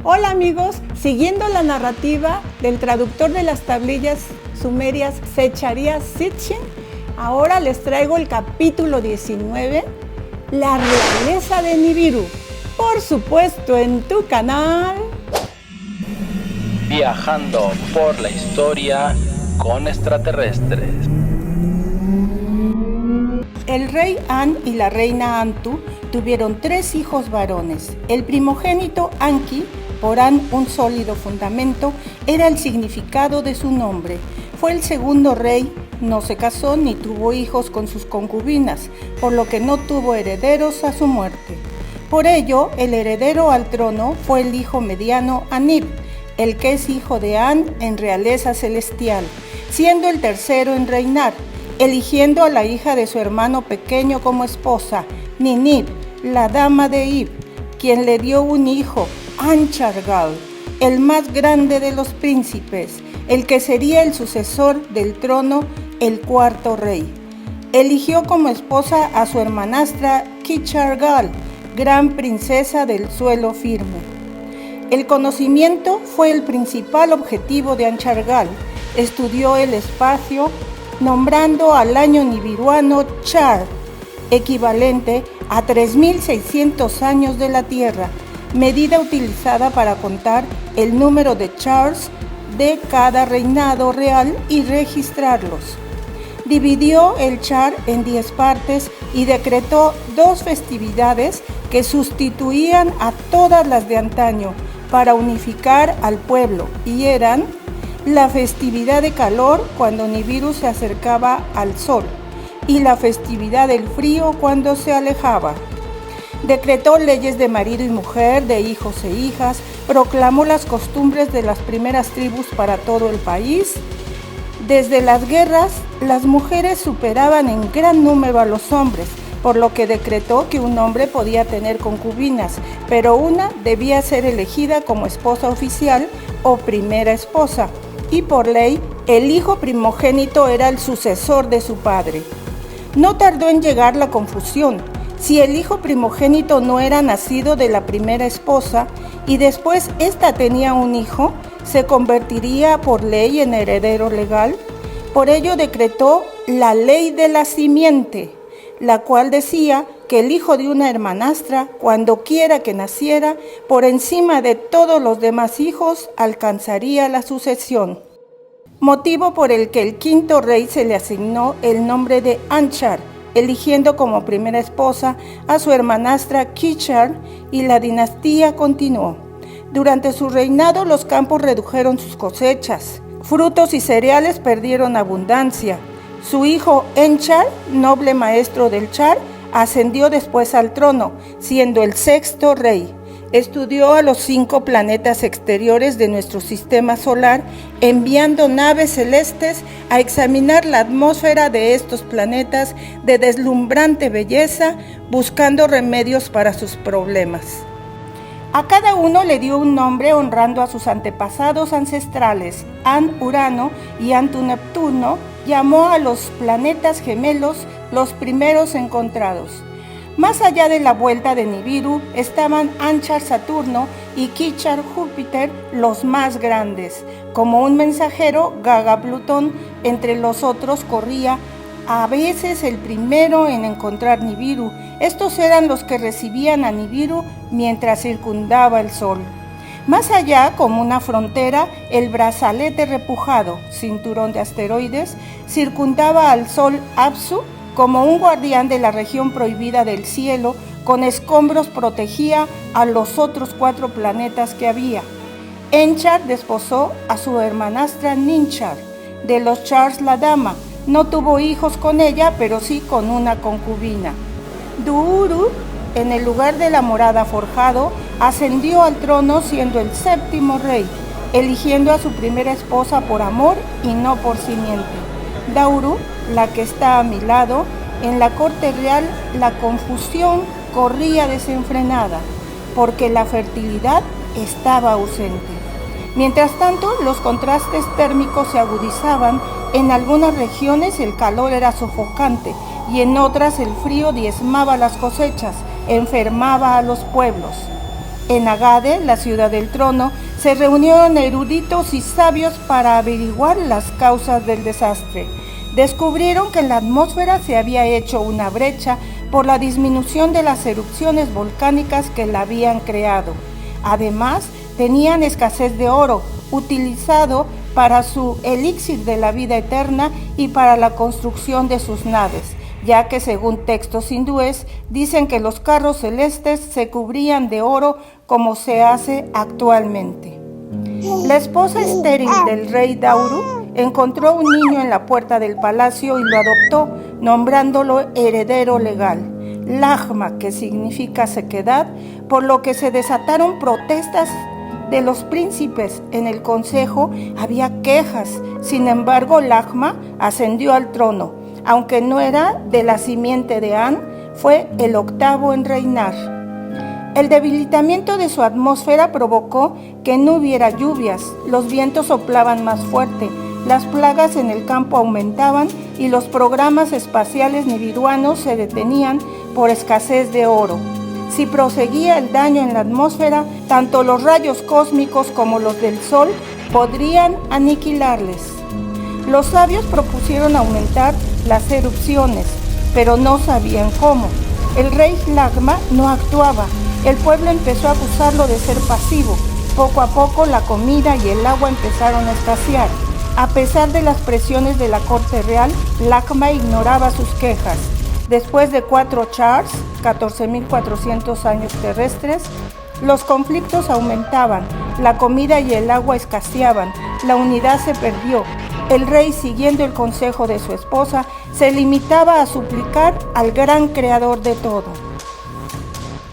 Hola amigos, siguiendo la narrativa del traductor de las tablillas sumerias Zecharías Sitchin, ahora les traigo el capítulo 19, la realeza de Nibiru, por supuesto en tu canal Viajando por la historia con extraterrestres. El rey An y la reina Antu tuvieron 3 hijos varones. El primogénito Anki, por An un sólido fundamento, era el significado de su nombre. Fue el segundo rey, no se casó ni tuvo hijos con sus concubinas, por lo que no tuvo herederos a su muerte. Por ello, el heredero al trono fue el hijo mediano Anib, el que es hijo de An en realeza celestial, siendo el tercero en reinar, eligiendo a la hija de su hermano pequeño como esposa, Ninib, la dama de Ib, quien le dio un hijo, Anchargal, el más grande de los príncipes, el que sería el sucesor del trono, el cuarto rey. Eligió como esposa a su hermanastra Kichargal, gran princesa del suelo firme. El conocimiento fue el principal objetivo de Anchargal. Estudió el espacio, nombrando al año nibiruano Char, equivalente a 3.600 años de la Tierra, medida utilizada para contar el número de chars de cada reinado real y registrarlos. Dividió el char en 10 partes y decretó 2 festividades que sustituían a todas las de antaño para unificar al pueblo, y eran la festividad de calor cuando Nibiru se acercaba al sol y la festividad del frío cuando se alejaba. Decretó leyes de marido y mujer, de hijos e hijas, proclamó las costumbres de las primeras tribus para todo el país. Desde las guerras, las mujeres superaban en gran número a los hombres, por lo que decretó que un hombre podía tener concubinas, pero una debía ser elegida como esposa oficial o primera esposa, y por ley, el hijo primogénito era el sucesor de su padre. No tardó en llegar la confusión. Si el hijo primogénito no era nacido de la primera esposa y después ésta tenía un hijo, ¿se convertiría por ley en heredero legal? Por ello decretó la ley de la simiente, la cual decía que el hijo de una hermanastra, cuando quiera que naciera, por encima de todos los demás hijos, alcanzaría la sucesión. Motivo por el que el quinto rey se le asignó el nombre de Anchar, eligiendo como primera esposa a su hermanastra Kichar, y la dinastía continuó. Durante su reinado los campos redujeron sus cosechas, frutos y cereales perdieron abundancia. Su hijo Enchar, noble maestro del Char, ascendió después al trono, siendo el sexto rey. Estudió a los 5 planetas exteriores de nuestro sistema solar, enviando naves celestes a examinar la atmósfera de estos planetas de deslumbrante belleza, buscando remedios para sus problemas. A cada uno le dio un nombre honrando a sus antepasados ancestrales. An-Urano y Antu-Neptuno llamó a los planetas gemelos los primeros encontrados. Más allá de la vuelta de Nibiru estaban Anchar Saturno y Kichar Júpiter, los más grandes. Como un mensajero, Gaga Plutón, entre los otros corría a veces el primero en encontrar Nibiru. Estos eran los que recibían a Nibiru mientras circundaba el Sol. Más allá, como una frontera, el brazalete repujado, cinturón de asteroides, circundaba al Sol Apsu. Como un guardián de la región prohibida del cielo, con escombros protegía a los otros 4 planetas que había. Enchar desposó a su hermanastra Ninchar, de los Chars la dama. No tuvo hijos con ella, pero sí con una concubina. Duuru, en el lugar de la morada forjado, ascendió al trono siendo el 7º rey, eligiendo a su primera esposa por amor y no por simiente. Dauru, la que está a mi lado, en la corte real la confusión corría desenfrenada, porque la fertilidad estaba ausente. Mientras tanto, los contrastes térmicos se agudizaban. En algunas regiones el calor era sofocante y en otras el frío diezmaba las cosechas, enfermaba a los pueblos. En Agade, la ciudad del trono, se reunieron eruditos y sabios para averiguar las causas del desastre. Descubrieron que en la atmósfera se había hecho una brecha por la disminución de las erupciones volcánicas que la habían creado. Además, tenían escasez de oro, utilizado para su elixir de la vida eterna y para la construcción de sus naves, ya que según textos hindúes dicen que los carros celestes se cubrían de oro como se hace actualmente. La esposa estéril del rey Dauru encontró un niño en la puerta del palacio y lo adoptó, nombrándolo heredero legal, Lagma, que significa sequedad, por lo que se desataron protestas de los príncipes. En el consejo había quejas, sin embargo Lagma ascendió al trono. Aunque no era de la simiente de An, fue el octavo en reinar. El debilitamiento de su atmósfera provocó que no hubiera lluvias, los vientos soplaban más fuerte, las plagas en el campo aumentaban y los programas espaciales nibiruanos se detenían por escasez de oro. Si proseguía el daño en la atmósfera, tanto los rayos cósmicos como los del sol podrían aniquilarles. Los sabios propusieron aumentar las erupciones, pero no sabían cómo. El rey Lagma no actuaba. El pueblo empezó a acusarlo de ser pasivo. Poco a poco la comida y el agua empezaron a escasear. A pesar de las presiones de la corte real, Lagma ignoraba sus quejas. Después de 4 chars, 14.400 años terrestres, los conflictos aumentaban, la comida y el agua escaseaban, la unidad se perdió. El rey, siguiendo el consejo de su esposa, se limitaba a suplicar al gran creador de todo.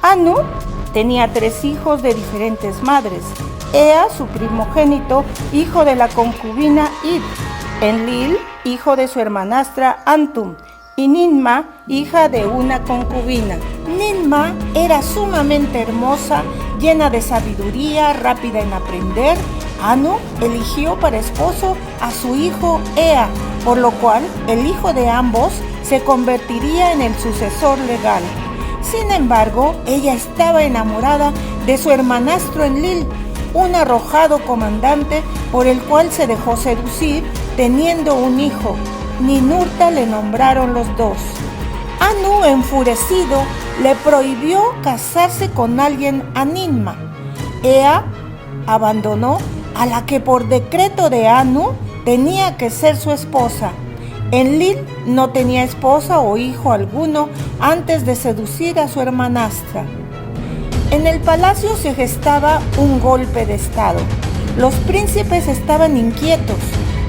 Anu tenía 3 hijos de diferentes madres. Ea, su primogénito, hijo de la concubina Id. Enlil, hijo de su hermanastra Antum. Y Ninma, hija de una concubina. Ninma era sumamente hermosa, llena de sabiduría, rápida en aprender. Anu eligió para esposo a su hijo Ea, por lo cual el hijo de ambos se convertiría en el sucesor legal. Sin embargo, ella estaba enamorada de su hermanastro Enlil, un arrojado comandante por el cual se dejó seducir, teniendo un hijo. Ninurta le nombraron los dos. Anu, enfurecido, le prohibió casarse con alguien a Ninma. Ea abandonó a la que por decreto de Anu tenía que ser su esposa. Enlil no tenía esposa o hijo alguno antes de seducir a su hermanastra. En el palacio se gestaba un golpe de estado. Los príncipes estaban inquietos.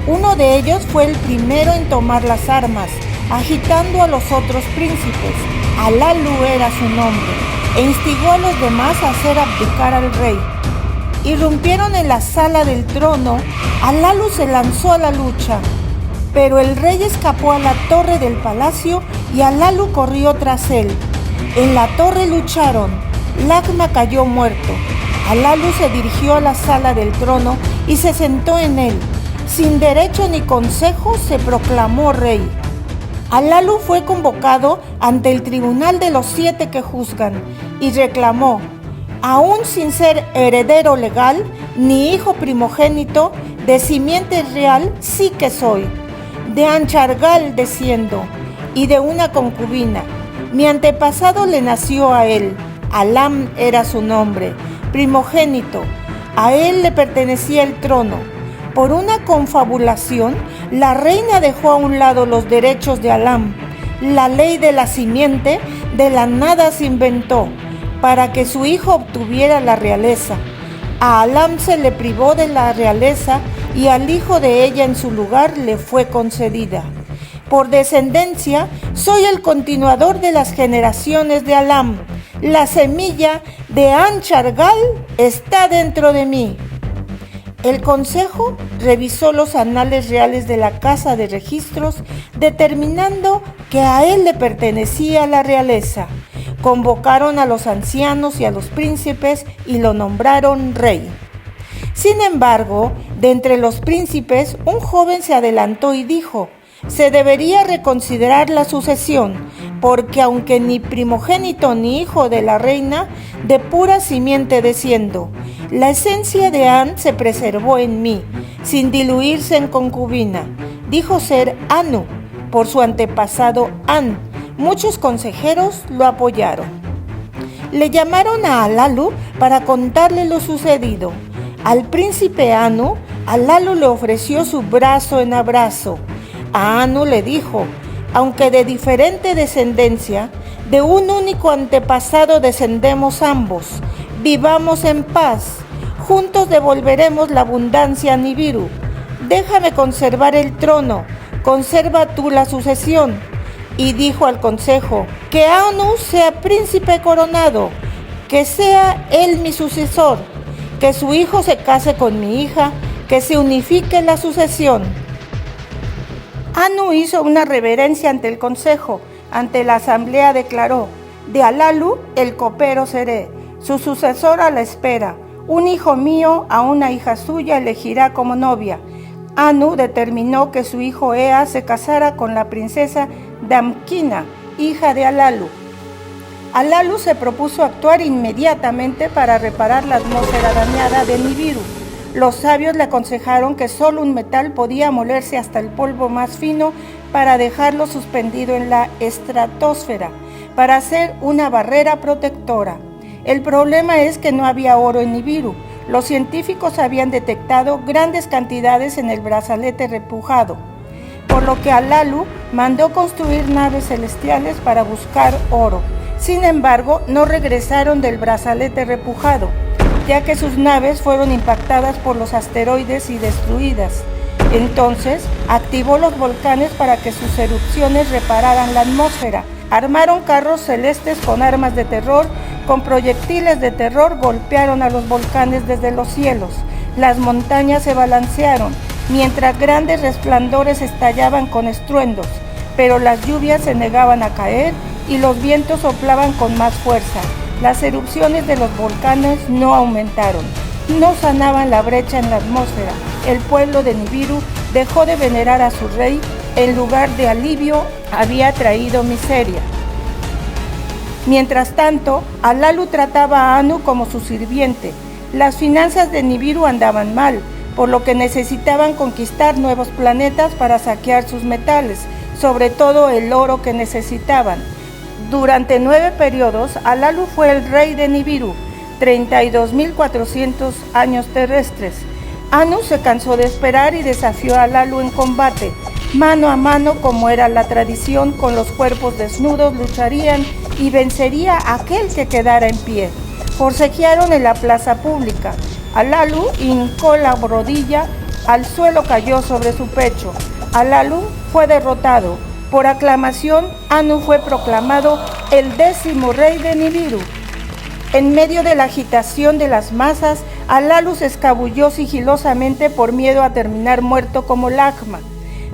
Uno de ellos fue el primero en tomar las armas, agitando a los otros príncipes. Alalu era su nombre, e instigó a los demás a hacer abdicar al rey. Irrumpieron en la sala del trono. Alalu se lanzó a la lucha, pero el rey escapó a la torre del palacio y Alalu corrió tras él. En la torre lucharon. Lagma cayó muerto. Alalu se dirigió a la sala del trono y se sentó en él. Sin derecho ni consejo se proclamó rey. Alalu fue convocado ante el tribunal de los 7 que juzgan y reclamó: aún sin ser heredero legal ni hijo primogénito, de simiente real sí que soy. De Anchargal desciendo y de una concubina. Mi antepasado le nació a él. Alam era su nombre, primogénito. A él le pertenecía el trono. Por una confabulación, la reina dejó a un lado los derechos de Alam. La ley de la simiente de la nada se inventó para que su hijo obtuviera la realeza. A Alam se le privó de la realeza y al hijo de ella en su lugar le fue concedida. Por descendencia, soy el continuador de las generaciones de Alam. La semilla de Anchargal está dentro de mí. El consejo revisó los anales reales de la Casa de Registros, determinando que a él le pertenecía la realeza. Convocaron a los ancianos y a los príncipes y lo nombraron rey. Sin embargo, de entre los príncipes, un joven se adelantó y dijo: se debería reconsiderar la sucesión. porque aunque ni primogénito ni hijo de la reina, de pura simiente desciendo, la esencia de An se preservó en mí, sin diluirse en concubina. Dijo ser Anu, por su antepasado An. Muchos consejeros lo apoyaron. Le llamaron a Alalu para contarle lo sucedido. Al príncipe Anu, Alalu le ofreció su brazo en abrazo. A Anu le dijo: aunque de diferente descendencia, de un único antepasado descendemos ambos. Vivamos en paz. Juntos devolveremos la abundancia a Nibiru. Déjame conservar el trono. Conserva tú la sucesión. Y dijo al consejo: que Anu sea príncipe coronado, que sea él mi sucesor, que su hijo se case con mi hija, que se unifique la sucesión. Anu hizo una reverencia ante el consejo. Ante la asamblea declaró: de Alalu el copero seré, su sucesor a la espera. Un hijo mío a una hija suya elegirá como novia. Anu determinó que su hijo Ea se casara con la princesa Damkina, hija de Alalu. Alalu se propuso actuar inmediatamente para reparar la atmósfera dañada de Nibiru. Los sabios le aconsejaron que solo un metal podía molerse hasta el polvo más fino para dejarlo suspendido en la estratosfera, para hacer una barrera protectora. El problema es que no había oro en Nibiru. Los científicos habían detectado grandes cantidades en el brazalete repujado, por lo que Alalu mandó construir naves celestiales para buscar oro. Sin embargo, no regresaron del brazalete repujado, ya que sus naves fueron impactadas por los asteroides y destruidas. Entonces, activó los volcanes para que sus erupciones repararan la atmósfera. Armaron carros celestes con armas de terror, con proyectiles de terror golpearon a los volcanes desde los cielos. Las montañas se balancearon, mientras grandes resplandores estallaban con estruendos, pero las lluvias se negaban a caer y los vientos soplaban con más fuerza. Las erupciones de los volcanes no aumentaron, no sanaban la brecha en la atmósfera. El pueblo de Nibiru dejó de venerar a su rey. En lugar de alivio, había traído miseria. Mientras tanto, Alalu trataba a Anu como su sirviente. Las finanzas de Nibiru andaban mal, por lo que necesitaban conquistar nuevos planetas para saquear sus metales, sobre todo el oro que necesitaban. Durante 9 periodos, Alalu fue el rey de Nibiru, 32.400 años terrestres. Anu se cansó de esperar y desafió a Alalu en combate. Mano a mano, como era la tradición, con los cuerpos desnudos lucharían y vencería a aquel que quedara en pie. Forcejearon en la plaza pública. Alalu hincó la rodilla, al suelo cayó sobre su pecho. Alalu fue derrotado. Por aclamación, Anu fue proclamado el 10º rey de Nibiru. En medio de la agitación de las masas, Alalu se escabulló sigilosamente por miedo a terminar muerto como Lagma.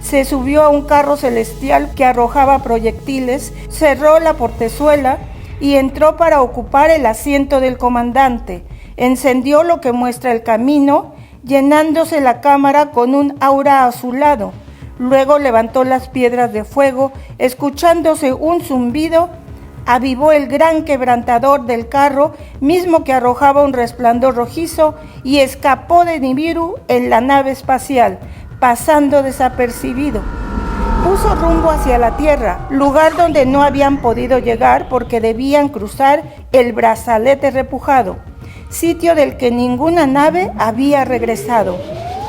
Se subió a un carro celestial que arrojaba proyectiles, cerró la portezuela y entró para ocupar el asiento del comandante. Encendió lo que muestra el camino, llenándose la cámara con un aura azulado. Luego levantó las piedras de fuego, escuchándose un zumbido, avivó el gran quebrantador del carro, mismo que arrojaba un resplandor rojizo, y escapó de Nibiru en la nave espacial, pasando desapercibido. Puso rumbo hacia la Tierra, lugar donde no habían podido llegar porque debían cruzar el brazalete repujado, sitio del que ninguna nave había regresado.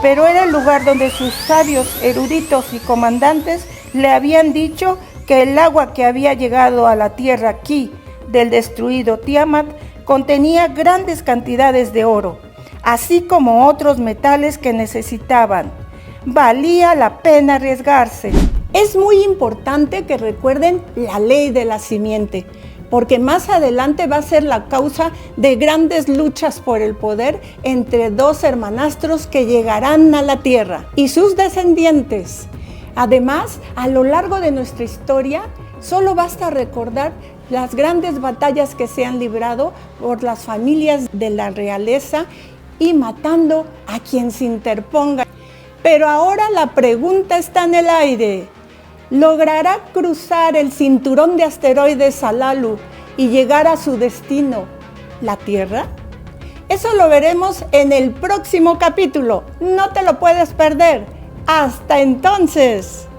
Pero era el lugar donde sus sabios, eruditos y comandantes le habían dicho que el agua que había llegado a la tierra Ki del destruido Tiamat contenía grandes cantidades de oro, así como otros metales que necesitaban. Valía la pena arriesgarse. Es muy importante que recuerden la ley de la simiente, porque más adelante va a ser la causa de grandes luchas por el poder entre dos hermanastros que llegarán a la tierra y sus descendientes. Además, a lo largo de nuestra historia, solo basta recordar las grandes batallas que se han librado por las familias de la realeza y matando a quien se interponga. Pero ahora la pregunta está en el aire. ¿Logrará cruzar el cinturón de asteroides Salalu y llegar a su destino, la Tierra? Eso lo veremos en el próximo capítulo. No te lo puedes perder. ¡Hasta entonces!